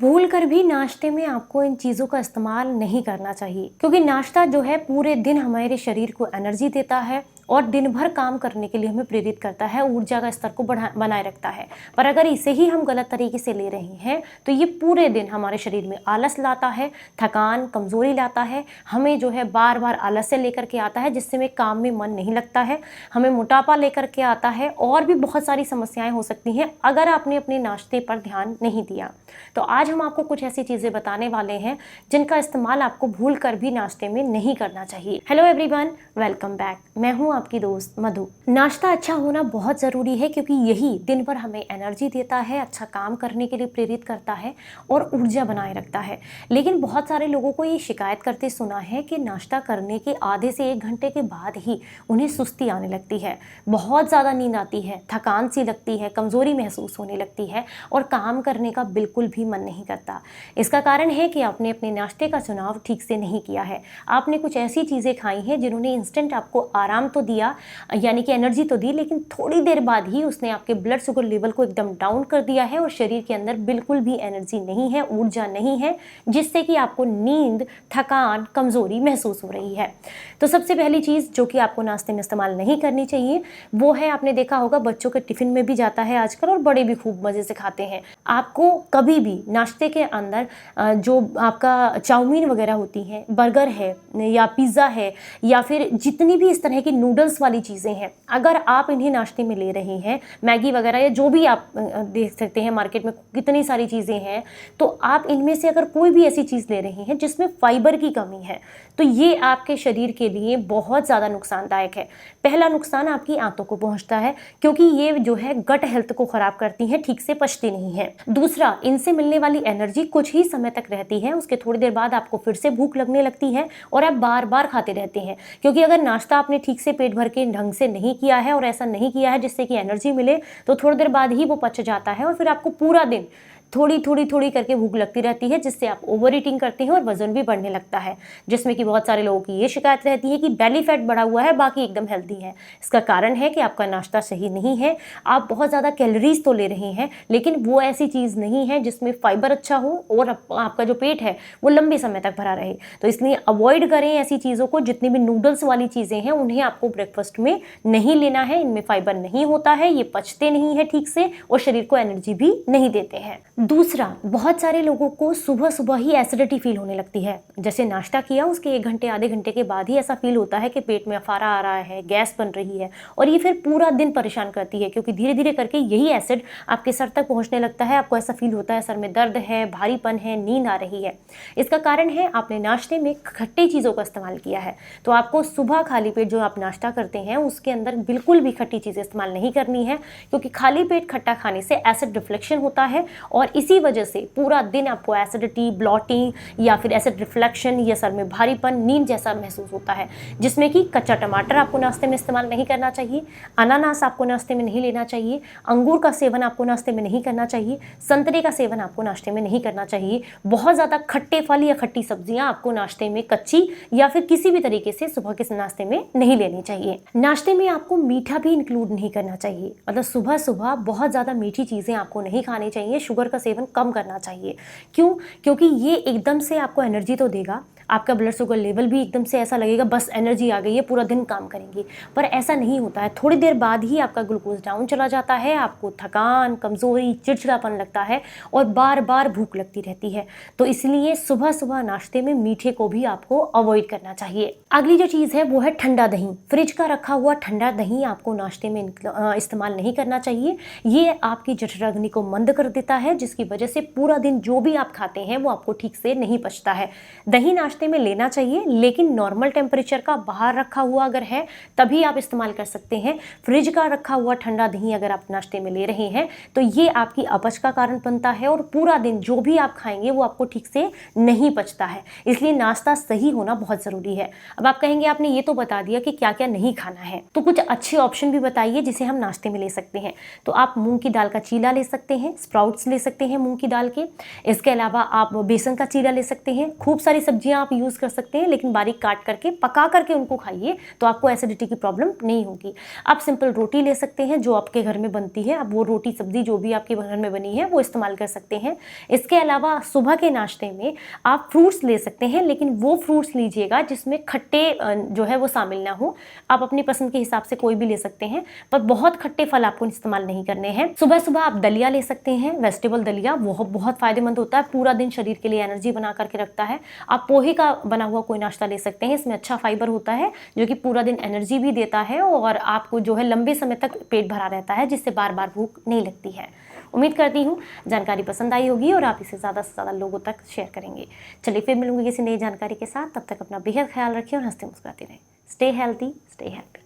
भूल कर भी नाश्ते में आपको इन चीज़ों का इस्तेमाल नहीं करना चाहिए, क्योंकि नाश्ता जो है पूरे दिन हमारे शरीर को एनर्जी देता है और दिन भर काम करने के लिए हमें प्रेरित करता है, ऊर्जा का स्तर को बनाए रखता है। पर अगर इसे ही हम गलत तरीके से ले रहे हैं तो ये पूरे दिन हमारे शरीर में आलस लाता है, थकान, कमज़ोरी लाता है, हमें जो है बार बार आलस्य लेकर के आता है, जिससे में काम में मन नहीं लगता है, हमें मोटापा लेकर के आता है और भी बहुत सारी समस्याएं हो सकती हैं अगर आपने अपने नाश्ते पर ध्यान नहीं दिया। तो आज हम आपको कुछ ऐसी चीज़ें बताने वाले हैं जिनका इस्तेमाल आपको भूल कर भी नाश्ते में नहीं करना चाहिए। Hello everyone, welcome back. मैं हूं आपकी दोस्त मधु। नाश्ता अच्छा होना बहुत ज़रूरी है, क्योंकि यही दिन भर हमें एनर्जी देता है, अच्छा काम करने के लिए प्रेरित करता है और ऊर्जा बनाए रखता है। लेकिन बहुत सारे लोगों को ये शिकायत करते सुना है कि नाश्ता करने के आधे से 1 घंटे के बाद ही उन्हें सुस्ती आने लगती है, बहुत ज़्यादा नींद आती है, थकान सी लगती है, कमज़ोरी महसूस होने लगती है और काम करने का बिल्कुल भी मन नहीं करता। इसका कारण है कि आपने अपने नाश्ते का चुनाव ठीक से नहीं किया है। आपने कुछ ऐसी चीज़ें खाई हैं जिन्होंने इंस्टेंट आपको आराम तो दिया, यानी कि एनर्जी तो दी, लेकिन थोड़ी देर बाद ही उसने आपके ब्लड शुगर लेवल को एकदम डाउन कर दिया है और शरीर के अंदर बिल्कुल भी एनर्जी नहीं है, ऊर्जा नहीं है, जिससे कि आपको नींद, थकान, कमज़ोरी महसूस हो रही है। तो सबसे पहली चीज़ जो कि आपको नाश्ते में इस्तेमाल नहीं करनी चाहिए वो है, आपने देखा होगा बच्चों के टिफ़िन में भी जाता है आजकल और बड़े भी खूब मज़े से खाते हैं। आपको कभी भी नाश्ते के अंदर जो आपका चाउमीन वगैरह होती हैं, बर्गर है या पिज़्ज़ा है या फिर जितनी भी इस तरह की नूडल्स वाली चीज़ें हैं, अगर आप इन्हें नाश्ते में ले रहे हैं, मैगी वगैरह या जो भी आप देख सकते हैं मार्केट में कितनी सारी चीज़ें हैं, तो आप इनमें से अगर कोई भी ऐसी चीज़ ले रहे हैं जिसमें फाइबर की कमी है तो ये आपके शरीर के लिए बहुत ज़्यादा नुकसानदायक है। पहला नुकसान आपकी आंतों को पहुंचता है, क्योंकि ये जो है गट हेल्थ को ख़राब करती हैं, ठीक से पचती नहीं है। दूसरा, इनसे मिलने वाली एनर्जी कुछ ही समय तक रहती है, उसके थोड़ी देर बाद आपको फिर से भूख लगने लगती है और आप बार बार खाते रहते हैं, क्योंकि अगर नाश्ता आपने ठीक से पेट भर के ढंग से नहीं किया है और ऐसा नहीं किया है जिससे कि एनर्जी मिले, तो थोड़ी देर बाद ही वो पच जाता है और फिर आपको पूरा दिन थोड़ी करके भूख लगती रहती है, जिससे आप ओवर ईटिंग करते हैं और वजन भी बढ़ने लगता है, जिसमें कि बहुत सारे लोगों की ये शिकायत रहती है कि बेली फैट बढ़ा हुआ है, बाकी एकदम हेल्दी है। इसका कारण है कि आपका नाश्ता सही नहीं है, आप बहुत ज़्यादा कैलोरीज तो ले रहे हैं, लेकिन वो ऐसी चीज़ नहीं है जिसमें फाइबर अच्छा हो और आपका जो पेट है वो लंबे समय तक भरा रहे। तो इसलिए अवॉइड करें ऐसी चीज़ों को। जितनी भी नूडल्स वाली चीज़ें हैं उन्हें आपको ब्रेकफास्ट में नहीं लेना है, इनमें फाइबर नहीं होता है, ये पचते नहीं है ठीक से और शरीर को एनर्जी भी नहीं देते हैं। दूसरा, बहुत सारे लोगों को सुबह सुबह ही एसिडिटी फील होने लगती है। जैसे नाश्ता किया उसके 1 घंटे आधे घंटे के बाद ही ऐसा फील होता है कि पेट में अफारा आ रहा है, गैस बन रही है और ये फिर पूरा दिन परेशान करती है, क्योंकि धीरे धीरे करके यही एसिड आपके सर तक पहुंचने लगता है। आपको ऐसा फील होता है सर में दर्द है, भारीपन है, नींद आ रही है। इसका कारण है आपने नाश्ते में खट्टी चीज़ों का इस्तेमाल किया है। तो आपको सुबह खाली पेट जो आप नाश्ता करते हैं उसके अंदर बिल्कुल भी खट्टी चीज़ें इस्तेमाल नहीं करनी है, क्योंकि खाली पेट खट्टा खाने से एसिड रिफ्लेक्शन होता है और इसी वजह से पूरा दिन आपको एसिडिटी, ब्लॉटिंग या फिर एसिड रिफ्लेक्शन या सर में भारीपन, नींद जैसा महसूस होता है। जिसमें कि कच्चा टमाटर आपको नाश्ते में इस्तेमाल नहीं करना चाहिए, अनानास आपको नाश्ते में नहीं लेना चाहिए, अंगूर का सेवन आपको नाश्ते में नहीं करना चाहिए, संतरे का सेवन आपको नाश्ते में नहीं करना चाहिए। बहुत ज़्यादा खट्टे फल या खट्टी सब्जियां आपको नाश्ते में कच्ची या फिर किसी भी तरीके से सुबह के नाश्ते में नहीं लेनी चाहिए। नाश्ते में आपको मीठा भी इंक्लूड नहीं करना चाहिए, मतलब सुबह सुबह बहुत ज़्यादा मीठी चीज़ें आपको नहीं खानी चाहिए, शुगर का सेवन कम करना चाहिए। क्यों? क्योंकि ये एकदम से आपको एनर्जी तो देगा, आपका ब्लड शुगर लेवल भी एकदम से ऐसा लगेगा बस एनर्जी आ गई है, पूरा दिन काम करेंगे, पर ऐसा नहीं होता है। थोड़ी देर बाद ही आपका ग्लूकोज डाउन चला जाता है, आपको थकान, कमज़ोरी, चिड़चिड़ापन लगता है और बार बार भूख लगती रहती है। तो इसलिए सुबह सुबह नाश्ते में मीठे को भी आपको अवॉइड करना चाहिए। अगली जो चीज़ है वो है ठंडा दही। फ्रिज का रखा हुआ ठंडा दही आपको नाश्ते में इस्तेमाल नहीं करना चाहिए। ये आपकी जठराग्नि को मंद कर देता है, जिसकी वजह से पूरा दिन जो भी आप खाते हैं वो आपको ठीक से नहीं पचता है। दही नाश्ते में लेना चाहिए, लेकिन नॉर्मल टेम्परेचर का बाहर रखा हुआ अगर है तभी आप इस्तेमाल कर सकते हैं। फ्रिज का रखा हुआ ठंडा दही अगर आप नाश्ते में ले रहे हैं तो ये आपकी अपच का कारण बनता है और पूरा दिन जो भी आप खाएंगे वो आपको ठीक से नहीं पचता है। इसलिए नाश्ता सही होना बहुत ज़रूरी है। अब आप कहेंगे आपने ये तो बता दिया कि क्या क्या नहीं खाना है, तो कुछ अच्छे ऑप्शन भी बताइए जिसे हम नाश्ते में ले सकते हैं। तो आप मूंग की दाल का चीला ले सकते हैं, स्प्राउट्स ले सकते हैं मूंग की दाल के। इसके अलावा आप बेसन का चीला ले सकते हैं। खूब सारी सब्जियां आप यूज़ कर सकते हैं, लेकिन बारीक काट करके पका करके उनको खाइए तो आपको एसिडिटी की प्रॉब्लम नहीं होगी। आप सिंपल रोटी ले सकते हैं जो आपके घर में बनती है, आप वो रोटी सब्जी जो भी आपके घर में बनी है वो इस्तेमाल कर सकते हैं। इसके अलावा सुबह के नाश्ते में आप फ्रूट्स ले सकते हैं, लेकिन वो फ्रूट्स लीजिएगा जिसमें खट्टे जो है वो शामिल ना हो। आप अपनी पसंद के हिसाब से कोई भी ले सकते हैं, पर बहुत खट्टे फल आपको इस्तेमाल नहीं करने हैं। सुबह सुबह आप दलिया ले सकते हैं, वेजिटेबल दलिया, वो बहुत फायदेमंद होता है, पूरा दिन शरीर के लिए एनर्जी बना करके रखता है। आप पोहे का बना हुआ कोई नाश्ता ले सकते हैं, इसमें अच्छा फाइबर होता है जो कि पूरा दिन एनर्जी भी देता है और आपको जो है लंबे समय तक पेट भरा रहता है, जिससे बार बार भूख नहीं लगती है। उम्मीद करती हूँ जानकारी पसंद आई होगी और आप इसे ज़्यादा से ज़्यादा लोगों तक शेयर करेंगे। चलिए फिर मिलूंगी किसी नई जानकारी के साथ, तब तक अपना बेहद ख्याल रखें और हंसते मुस्कुराते रहें। Stay healthy, stay happy.